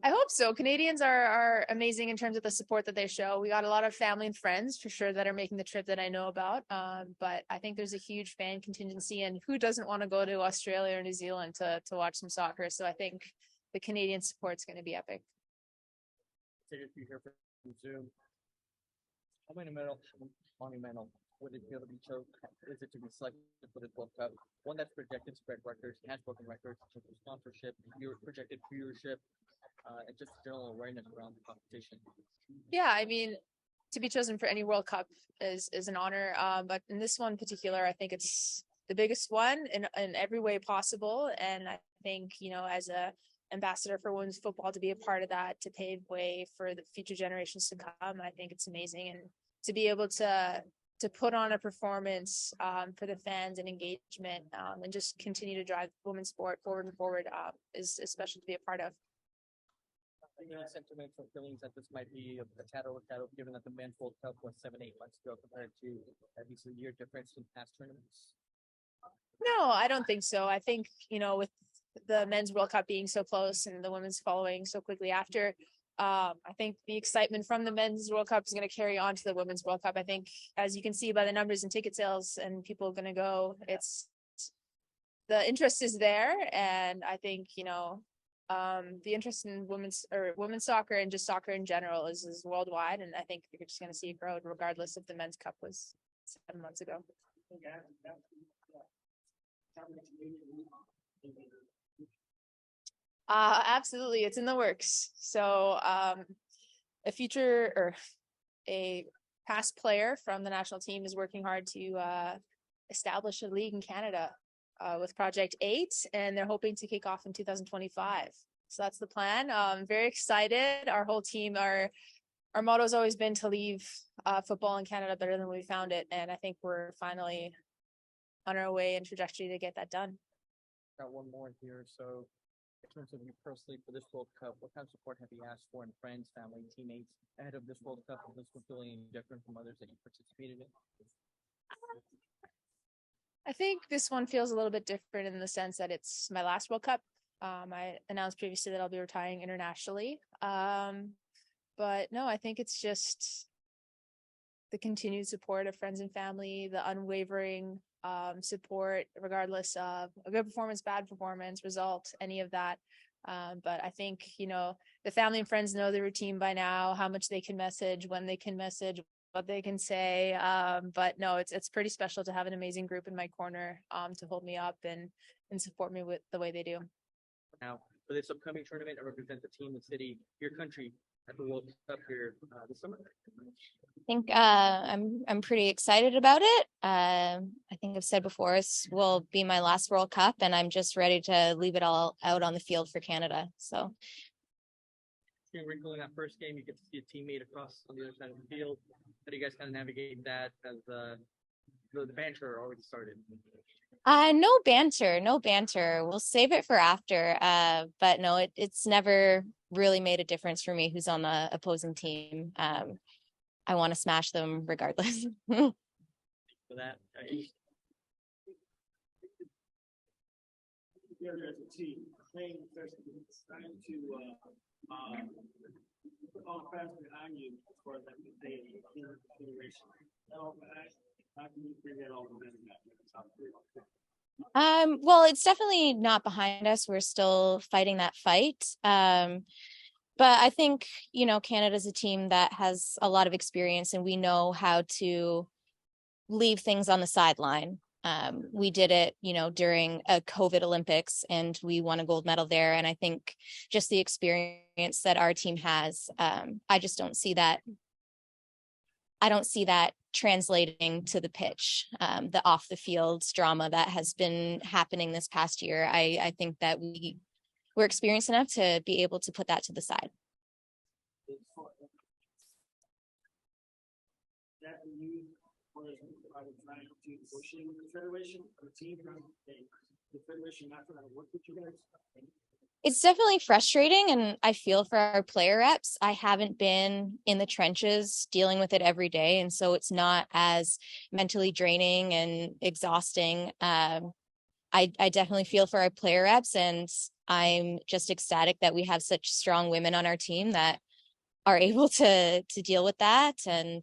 I hope so. Canadians are amazing in terms of the support that they show. We got a lot of family and friends for sure that are making the trip that I know about. But I think there's a huge fan contingency, and who doesn't want to go to Australia or New Zealand to watch some soccer? So I think the Canadian support's going to be epic. Take a few here from Zoom. How monumental would it feel to be chosen? Is it to be selected for this World Cup? One that's projected to break records, has broken records, in terms of sponsorship, projected viewership, and just general awareness around the competition. Yeah, I mean, to be chosen for any World Cup is an honor. But in this one in particular, I think it's the biggest one in every way possible. And I think, as a ambassador for women's football, to be a part of that, to pave way for the future generations to come, I think it's amazing. And to be able to put on a performance for the fans and engagement and just continue to drive women's sport forward and forward is special to be a part of. Sentiments or feelings that this might be a tad overshadowed, given that the men's World Cup was 7-8 months ago compared to at least a year difference in past tournaments? No, I don't think so. I think, with the men's World Cup being so close and the women's following so quickly after, I think the excitement from the men's World Cup is going to carry on to the women's World Cup. I think, as you can see by the numbers and ticket sales and people are going to go, the interest is there. And I think, the interest in women's soccer and just soccer in general is worldwide. And I think you're just going to see it grow regardless if the men's cup was 7 months ago. Absolutely. It's in the works. So a past player from the national team is working hard to establish a league in Canada with Project 8, and they're hoping to kick off in 2025. So that's the plan. Very excited. Our whole team, our motto has always been to leave football in Canada better than we found it. And I think we're finally on our way and trajectory to get that done. Got one more here. So in terms of you personally for this World Cup, what kind of support have you asked for in friends, family, teammates ahead of this World Cup? Is this one feeling different from others that you participated in? I think this one feels a little bit different in the sense that it's my last World Cup. I announced previously that I'll be retiring internationally. But no, I think it's just the continued support of friends and family, the unwavering support, regardless of a good performance, bad performance, result, any of that. But I think, the family and friends know the routine by now, how much they can message, when they can message, what they can say. But no, it's pretty special to have an amazing group in my corner to hold me up and support me with the way they do. Now, for this upcoming tournament, I represent the team, the city, your country at the World Cup here this summer. I think I'm pretty excited about it. I think I've said before, this will be my last World Cup, and I'm just ready to leave it all out on the field for Canada. So, wrinkle in that first game, you get to see a teammate across on the other side of the field. How do you guys kind of navigate that as the banter already started? No banter. We'll save it for after. But no, it's never really made a difference for me who's on the opposing team. I want to smash them regardless. For that, as a team, playing it's time to put all facts behind you for the consideration. How can you bring that all together? Well, it's definitely not behind us. We're still fighting that fight. But I think, Canada's a team that has a lot of experience, and we know how to leave things on the sideline. We did it, during a COVID Olympics, and we won a gold medal there. And I think just the experience that our team has, I just don't see that. I don't see that translating to the pitch, the off the field drama that has been happening this past year. I think that we're experienced enough to be able to put that to the side. It's definitely frustrating, and I feel for our player reps. I haven't been in the trenches dealing with it every day, and so it's not as mentally draining and exhausting. I definitely feel for our player reps, and I'm just ecstatic that we have such strong women on our team that are able to deal with that. And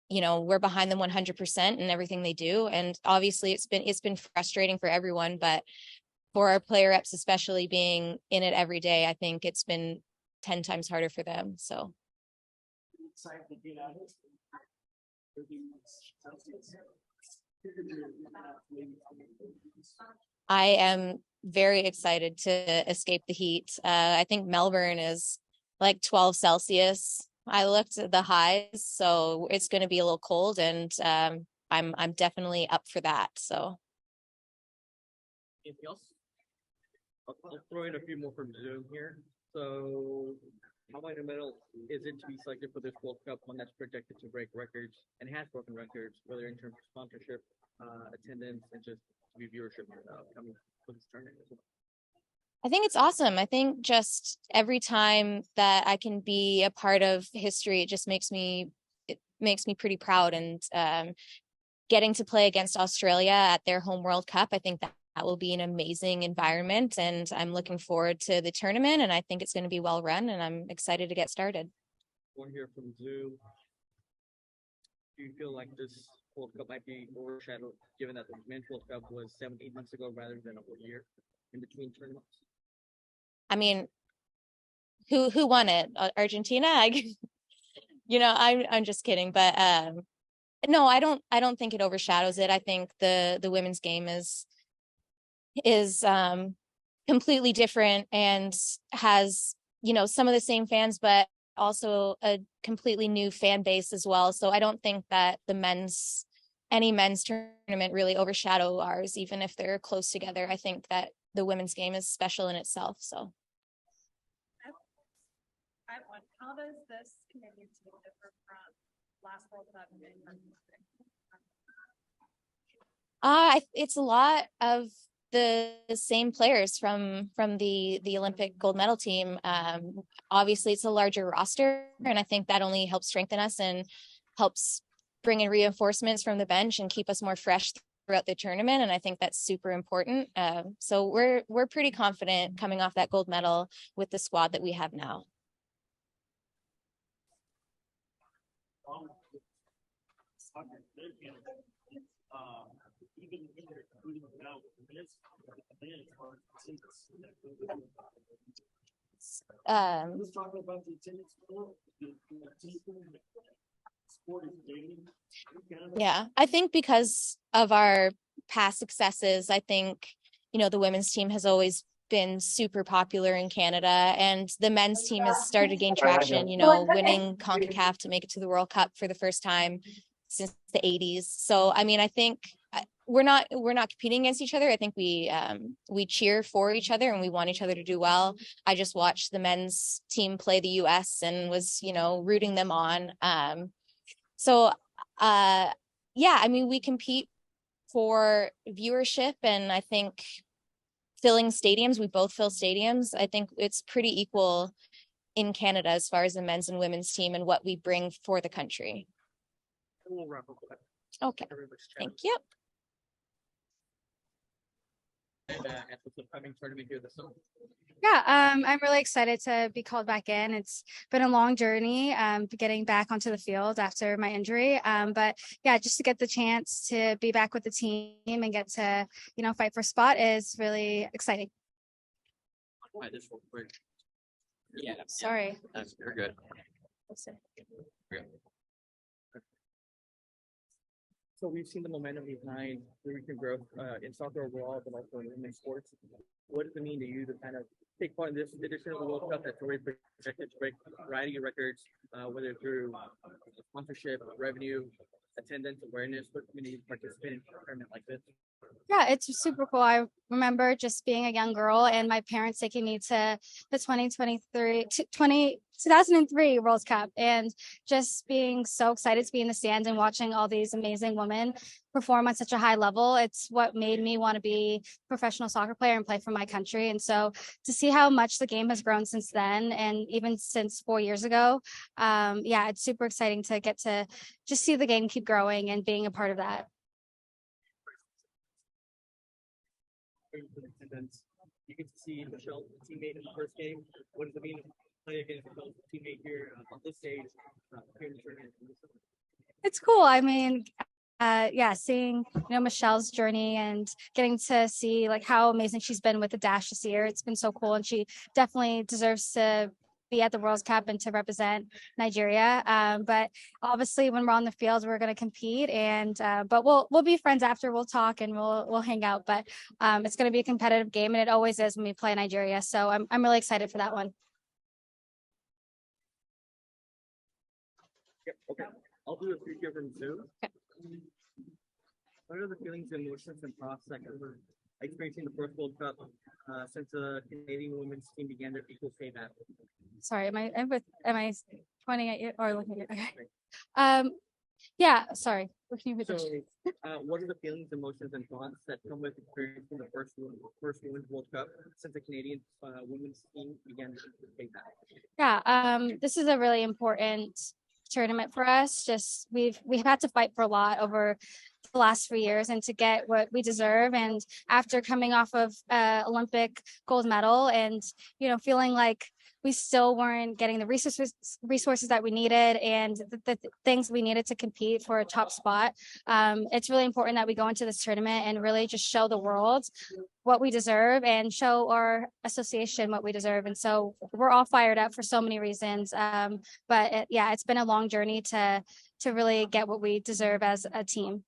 we're behind them 100% in everything they do. And obviously it's been frustrating for everyone, but for our player reps, especially being in it every day, I think it's been 10 times harder for them. So I am very excited to escape the heat. I think Melbourne is like 12 Celsius. I looked at the highs, so it's going to be a little cold, and I'm definitely up for that. So Anything else? I'll throw in a few more from Zoom here. So, how monumental is it to be selected for this World Cup, one that's projected to break records and has broken records, whether in terms of sponsorship, attendance, and just to be viewership coming for this tournament as well? I think it's awesome. I think just every time that I can be a part of history, it makes me pretty proud. And getting to play against Australia at their home World Cup, I think that will be an amazing environment. And I'm looking forward to the tournament, and I think it's going to be well run, and I'm excited to get started. One here from Zoom. Do you feel like this World Cup might be overshadowed, given that the men's World Cup was 7-8 months ago rather than a whole year in between tournaments? I mean, who won it? Argentina? I'm just kidding, but no, I don't think it overshadows it. I think the women's game is completely different and has, some of the same fans, but also a completely new fan base as well. So I don't think that any men's tournament really overshadow ours, even if they're close together. I think that the women's game is special in itself. So how does this Canadian team differ from last World Cup? It's a lot of the same players from the Olympic gold medal team. Obviously, it's a larger roster, and I think that only helps strengthen us and helps bring in reinforcements from the bench and keep us more fresh throughout the tournament. And I think that's super important. So we're pretty confident coming off that gold medal with the squad that we have now. Even including without minutes, let's talk about the attendance for sport is dating. Yeah, I think because of our past successes, I think, the women's team has always been super popular in Canada, and the men's team has started to gain traction, winning CONCACAF to make it to the World Cup for the first time since the 80s. So, I mean, I think we're not competing against each other. I think we cheer for each other and we want each other to do well. I just watched the men's team play the US and was, rooting them on. Yeah, I mean, we compete for viewership, and I think filling stadiums, we both fill stadiums. I think it's pretty equal in Canada as far as the men's and women's team and what we bring for the country. We'll wrap up with that. Okay, thank you. And at the upcoming tournament here this summer. Yeah, I'm really excited to be called back in. It's been a long journey, getting back onto the field after my injury. But yeah, just to get the chance to be back with the team and get to, fight for a spot is really exciting. All right, this real quick. Yeah. Sorry. You're good. So we've seen the momentum behind the recent growth in soccer overall, but also in women's sports. What does it mean to you to kind of take part in this edition of the World Cup that's already projected to break a variety of records, whether through sponsorship, revenue, attendance, awareness, for community to participate in a tournament like this? Yeah, it's super cool. I remember just being a young girl and my parents taking me to the 2003 World Cup and just being so excited to be in the stands and watching all these amazing women perform on such a high level. It's what made me want to be a professional soccer player and play for my country. And so to see how much the game has grown since then, and even since 4 years ago, yeah, it's super exciting to get to just see the game keep growing and being a part of that. attendance. You get to see Nichelle, teammate in the first game. What does it mean to play against a teammate here on this stage? Here in the tournament? It's cool. I mean, yeah, seeing Michelle's journey and getting to see like how amazing she's been with the dash this year. It's been so cool, and she definitely deserves to be at the World Cup and to represent Nigeria. But obviously, when we're on the field, we're going to compete, and but we'll be friends after. We'll talk and we'll hang out. But it's going to be a competitive game, and it always is when we play Nigeria. So I'm really excited for that one. Yep. Okay. I'll do a few here from Zoom. Okay. What are the feelings and emotions and prospects of experiencing the first World Cup since the Canadian women's team began their equal pay battle? Sorry, am I pointing at you or looking at you? Okay. Yeah, sorry. What can you So, what are the feelings, emotions, and thoughts that come with experiencing the first Women's World Cup since the Canadian women's team began their equal pay battle? Yeah, this is a really important tournament for us. Just we've had to fight for a lot over the last 3 years and to get what we deserve. And after coming off of Olympic gold medal and feeling like we still weren't getting the resources that we needed and the things we needed to compete for a top spot. It's really important that we go into this tournament and really just show the world what we deserve and show our association what we deserve. And so we're all fired up for so many reasons. But it's been a long journey to really get what we deserve as a team.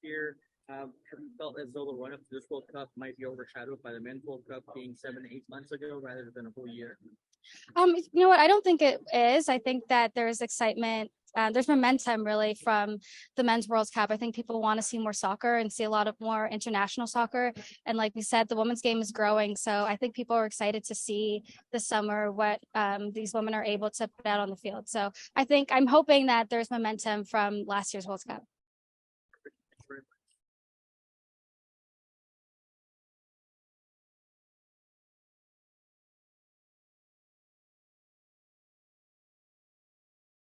Here, have you felt as though the run-up to this World Cup might be overshadowed by the Men's World Cup being 7 to 8 months ago rather than a whole year? You know what? I don't think it is. I think that there's excitement. There's momentum really from the Men's World Cup. I think people want to see more soccer and see a lot of more international soccer. And like we said, the women's game is growing. So I think people are excited to see this summer what these women are able to put out on the field. So I'm hoping that there's momentum from last year's World Cup.